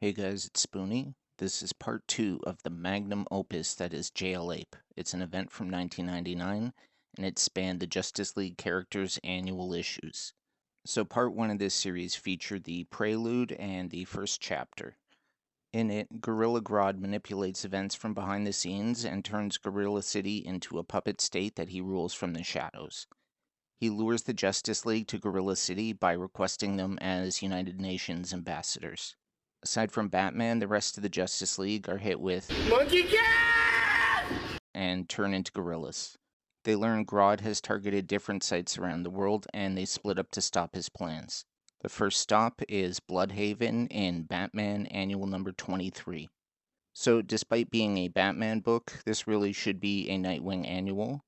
Hey guys, it's Spoonie. This is part 2 of the magnum opus that is JLApe. It's an event from 1999, and it spanned the Justice League characters' annual issues. So part 1 of this series featured the prelude and the first chapter. In it, Gorilla Grodd manipulates events from behind the scenes and turns Gorilla City into a puppet state that he rules from the shadows. He lures the Justice League to Gorilla City by requesting them as United Nations ambassadors. Aside from Batman, the rest of the Justice League are hit with Monkey Cat! And turn into gorillas. They learn Grodd has targeted different sites around the world, and they split up to stop his plans. The first stop is Bloodhaven in Batman Annual number 23. So, despite being a Batman book, this really should be a Nightwing Annual.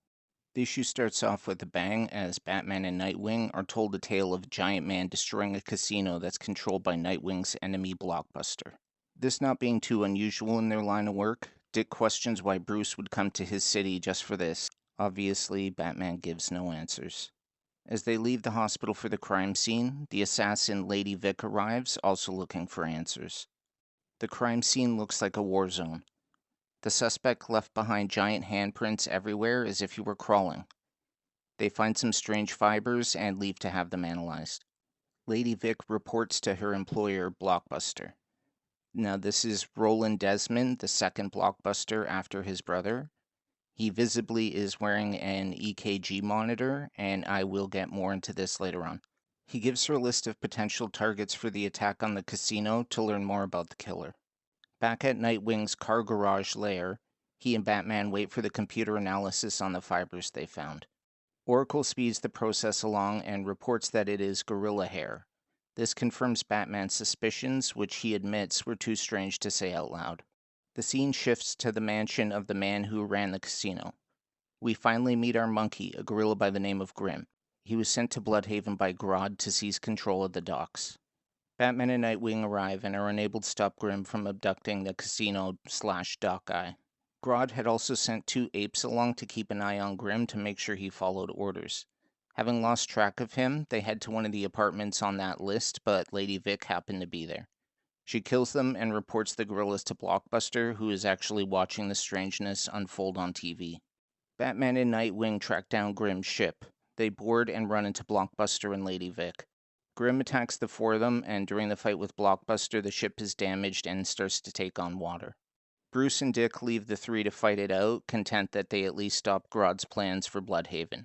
The issue starts off with a bang as Batman and Nightwing are told a tale of a giant man destroying a casino that's controlled by Nightwing's enemy Blockbuster. This not being too unusual in their line of work, Dick questions why Bruce would come to his city just for this. Obviously, Batman gives no answers. As they leave the hospital for the crime scene, the assassin Lady Vic arrives, also looking for answers. The crime scene looks like a war zone. The suspect left behind giant handprints everywhere as if he were crawling. They find some strange fibers and leave to have them analyzed. Lady Vic reports to her employer, Blockbuster. Now, this is Roland Desmond, the second Blockbuster after his brother. He visibly is wearing an EKG monitor, and I will get more into this later on. He gives her a list of potential targets for the attack on the casino to learn more about the killer. Back at Nightwing's car garage lair, he and Batman wait for the computer analysis on the fibers they found. Oracle speeds the process along and reports that it is gorilla hair. This confirms Batman's suspicions, which he admits were too strange to say out loud. The scene shifts to the mansion of the man who ran the casino. We finally meet our monkey, a gorilla by the name of Grim. He was sent to Bloodhaven by Grodd to seize control of the docks. Batman and Nightwing arrive and are unable to stop Grim from abducting the casino/dock guy. Grodd had also sent 2 apes along to keep an eye on Grim to make sure he followed orders. Having lost track of him, they head to one of the apartments on that list, but Lady Vic happened to be there. She kills them and reports the gorillas to Blockbuster, who is actually watching the strangeness unfold on TV. Batman and Nightwing track down Grim's ship. They board and run into Blockbuster and Lady Vic. Grim attacks the 4 of them, and during the fight with Blockbuster, the ship is damaged and starts to take on water. Bruce and Dick leave the 3 to fight it out, content that they at least stopped Grodd's plans for Bloodhaven.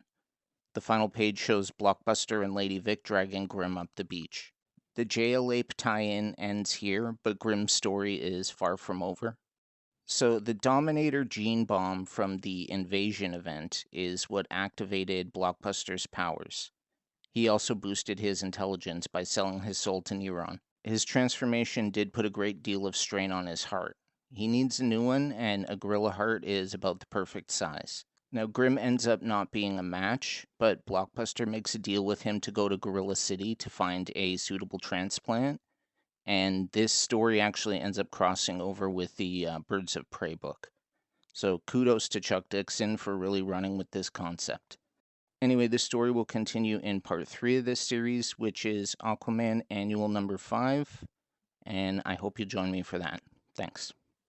The final page shows Blockbuster and Lady Vic dragging Grim up the beach. The JLApe tie-in ends here, but Grim's story is far from over. So the Dominator gene bomb from the Invasion event is what activated Blockbuster's powers. He also boosted his intelligence by selling his soul to Neuron. His transformation did put a great deal of strain on his heart. He needs a new one, and a gorilla heart is about the perfect size. Now, Grim ends up not being a match, but Blockbuster makes a deal with him to go to Gorilla City to find a suitable transplant, and this story actually ends up crossing over with the Birds of Prey book. So kudos to Chuck Dixon for really running with this concept. Anyway, this story will continue in part 3 of this series, which is Aquaman Annual number 5, and I hope you join me for that. Thanks.